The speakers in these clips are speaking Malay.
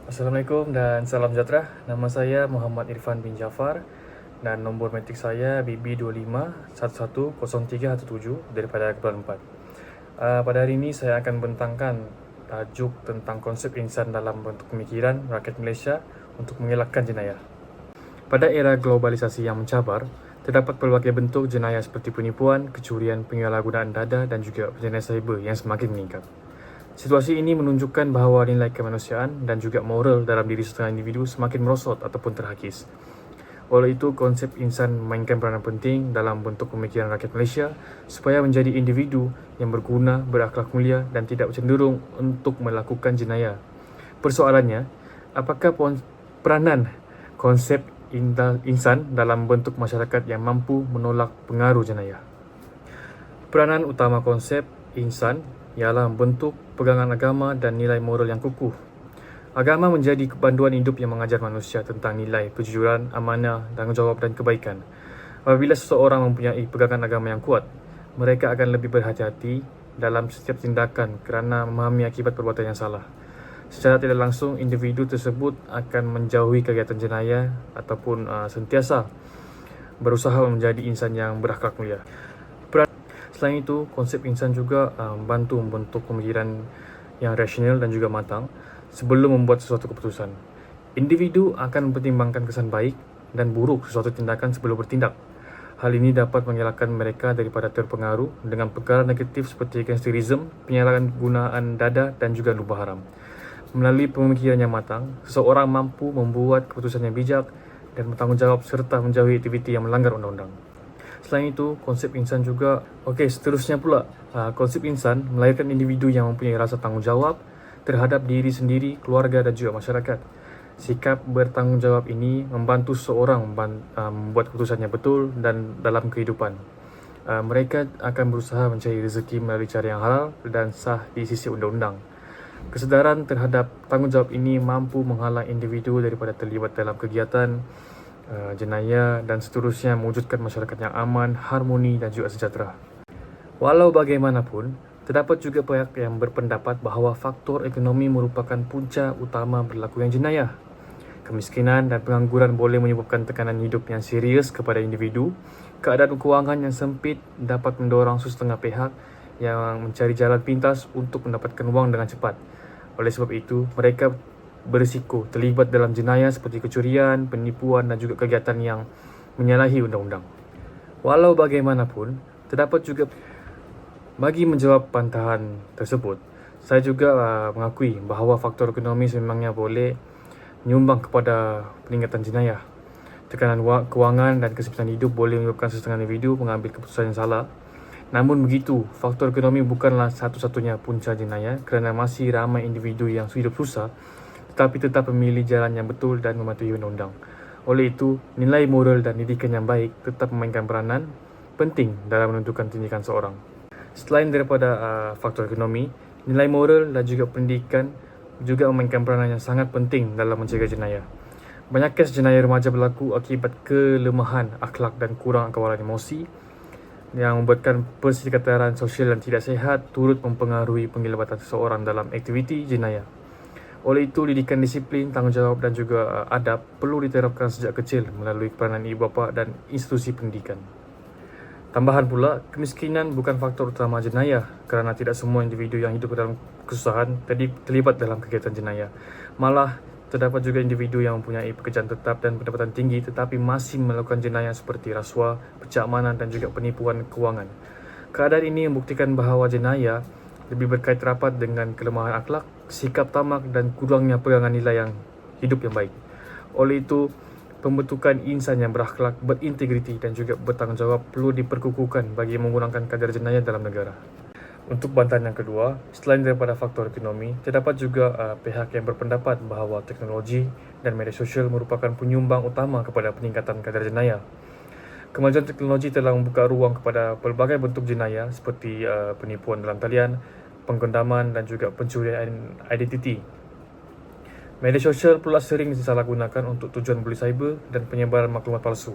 Assalamualaikum dan salam sejahtera. Nama saya Muhammad Irfan bin Jafar dan nombor metrik saya BB25110317 daripada Kepulauan 4. Pada hari ini saya akan bentangkan tajuk tentang konsep insan dalam bentuk pemikiran rakyat Malaysia untuk mengelakkan jenayah. Pada era globalisasi yang mencabar, terdapat pelbagai bentuk jenayah seperti penipuan, kecurian, penyalahgunaan data dan juga jenayah cyber yang semakin meningkat. Situasi ini menunjukkan bahawa nilai kemanusiaan dan juga moral dalam diri setengah individu semakin merosot ataupun terhakis. Oleh itu, konsep insan memainkan peranan penting dalam bentuk pemikiran rakyat Malaysia supaya menjadi individu yang berguna, berakhlak mulia dan tidak cenderung untuk melakukan jenayah. Persoalannya, apakah peranan konsep insan dalam bentuk masyarakat yang mampu menolak pengaruh jenayah? Peranan utama konsep insan ialah bentuk pegangan agama dan nilai moral yang kukuh. Agama menjadi panduan hidup yang mengajar manusia tentang nilai kejujuran, amanah, tanggungjawab dan kebaikan. Apabila seseorang mempunyai pegangan agama yang kuat, mereka akan lebih berhati-hati dalam setiap tindakan kerana memahami akibat perbuatan yang salah. Secara tidak langsung, individu tersebut akan menjauhi kegiatan jenayah ataupun sentiasa berusaha menjadi insan yang berakhlak mulia. Selain itu, konsep insan juga membantu membentuk pemikiran yang rasional dan juga matang sebelum membuat sesuatu keputusan. Individu akan mempertimbangkan kesan baik dan buruk sesuatu tindakan sebelum bertindak. Hal ini dapat mengelakkan mereka daripada terpengaruh dengan perkara negatif seperti gangsterisme, penyalahgunaan dada dan juga lubah haram. Melalui pemikiran yang matang, seseorang mampu membuat keputusan yang bijak dan bertanggungjawab serta menjauhi aktiviti yang melanggar undang-undang. Selain itu, konsep insan juga, seterusnya pula, konsep insan melahirkan individu yang mempunyai rasa tanggungjawab terhadap diri sendiri, keluarga dan juga masyarakat. Sikap bertanggungjawab ini membantu seseorang membuat keputusan yang betul dan dalam kehidupan. Mereka akan berusaha mencari rezeki melalui cara yang halal dan sah di sisi undang-undang. Kesedaran terhadap tanggungjawab ini mampu menghalang individu daripada terlibat dalam kegiatan jenayah dan seterusnya mewujudkan masyarakat yang aman, harmoni dan juga sejahtera. Walau bagaimanapun, terdapat juga pihak yang berpendapat bahawa faktor ekonomi merupakan punca utama berlakunya jenayah. Kemiskinan dan pengangguran boleh menyebabkan tekanan hidup yang serius kepada individu. Keadaan kewangan yang sempit dapat mendorong setengah pihak yang mencari jalan pintas untuk mendapatkan wang dengan cepat. Oleh sebab itu, mereka berisiko terlibat dalam jenayah seperti kecurian, penipuan dan juga kegiatan yang menyalahi undang-undang. Walau bagaimanapun, terdapat juga bagi menjawab bantahan tersebut, saya juga mengakui bahawa faktor ekonomi sememangnya boleh menyumbang kepada peningkatan jenayah. Tekanan kewangan dan kesempitan hidup boleh menyebabkan setengah individu mengambil keputusan yang salah. Namun begitu, faktor ekonomi bukanlah satu-satunya punca jenayah kerana masih ramai individu yang hidup susah tetapi tetap memilih jalan yang betul dan mematuhi undang-undang. Oleh itu, nilai moral dan didikan yang baik tetap memainkan peranan penting dalam menentukan tindakan seorang. Selain daripada faktor ekonomi, nilai moral dan juga pendidikan juga memainkan peranan yang sangat penting dalam mencegah jenayah. Banyak kes jenayah remaja berlaku akibat kelemahan akhlak dan kurang kawalan emosi yang membuatkan persekitaran sosial yang tidak sihat turut mempengaruhi penglibatan seseorang dalam aktiviti jenayah. Oleh itu, didikan disiplin, tanggungjawab dan juga adab perlu diterapkan sejak kecil melalui peranan ibu bapa dan institusi pendidikan. Tambahan pula, kemiskinan bukan faktor utama jenayah kerana tidak semua individu yang hidup dalam kesusahan terlibat dalam kegiatan jenayah. Malah, terdapat juga individu yang mempunyai pekerjaan tetap dan pendapatan tinggi tetapi masih melakukan jenayah seperti rasuah, pecah amanan dan juga penipuan kewangan. Keadaan ini membuktikan bahawa jenayah lebih berkait rapat dengan kelemahan akhlak, sikap tamak dan kurangnya pegangan nilai yang hidup yang baik. Oleh itu, pembentukan insan yang berakhlak, berintegriti dan juga bertanggungjawab perlu diperkukuhkan bagi mengurangkan kadar jenayah dalam negara. Untuk bantahan yang kedua, selain daripada faktor ekonomi, terdapat juga pihak yang berpendapat bahawa teknologi dan media sosial merupakan penyumbang utama kepada peningkatan kadar jenayah. Kemajuan teknologi telah membuka ruang kepada pelbagai bentuk jenayah seperti penipuan dalam talian, penggendaman dan juga pencurian identiti. Media sosial pula sering disalahgunakan untuk tujuan bully cyber dan penyebaran maklumat palsu.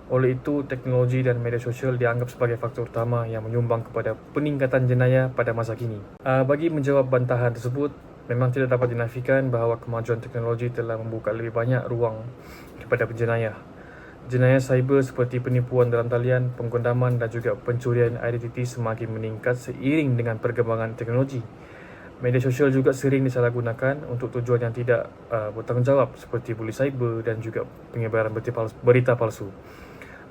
Oleh itu, teknologi dan media sosial dianggap sebagai faktor utama yang menyumbang kepada peningkatan jenayah pada masa kini. Bagi menjawab bantahan tersebut, Memang tidak dapat dinafikan bahawa kemajuan teknologi telah membuka lebih banyak ruang kepada penjenayah. Jenayah cyber seperti penipuan dalam talian, penggundaman dan juga pencurian identiti semakin meningkat seiring dengan perkembangan teknologi. Media sosial juga sering disalahgunakan untuk tujuan yang tidak bertanggungjawab seperti buli cyber dan juga penyebaran berita palsu.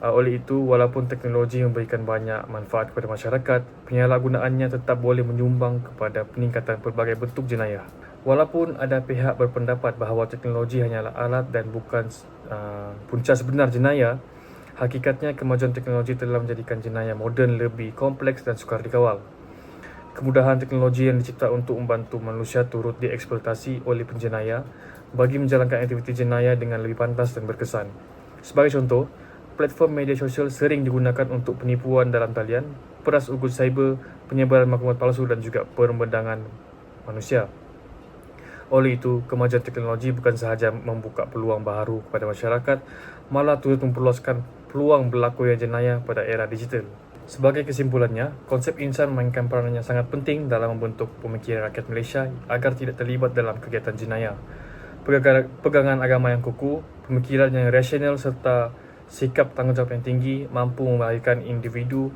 Oleh itu, walaupun teknologi memberikan banyak manfaat kepada masyarakat, penyalahgunaannya tetap boleh menyumbang kepada peningkatan pelbagai bentuk jenayah. Walaupun ada pihak berpendapat bahawa teknologi hanyalah alat dan bukan punca sebenar jenayah, hakikatnya kemajuan teknologi telah menjadikan jenayah moden lebih kompleks dan sukar dikawal. Kemudahan teknologi yang dicipta untuk membantu manusia turut dieksploitasi oleh penjenayah bagi menjalankan aktiviti jenayah dengan lebih pantas dan berkesan. Sebagai contoh, platform media sosial sering digunakan untuk penipuan dalam talian, peras ugut cyber, penyebaran maklumat palsu dan juga perembadangan manusia. Oleh itu, kemajuan teknologi bukan sahaja membuka peluang baru kepada masyarakat, malah turut memperluaskan peluang berlakunya jenayah pada era digital. Sebagai kesimpulannya, konsep insan memainkan peranan yang sangat penting dalam membentuk pemikiran rakyat Malaysia agar tidak terlibat dalam kegiatan jenayah. Pegangan agama yang kukuh, pemikiran yang rasional serta sikap tanggungjawab yang tinggi mampu melahirkan individu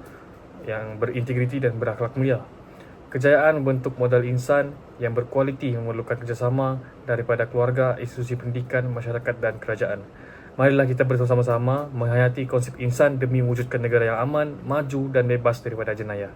yang berintegriti dan berakhlak mulia. Kejayaan membentuk modal insan yang berkualiti memerlukan kerjasama daripada keluarga, institusi pendidikan, masyarakat dan kerajaan. Marilah kita bersama-sama menghayati konsep insan demi mewujudkan negara yang aman, maju dan bebas daripada jenayah.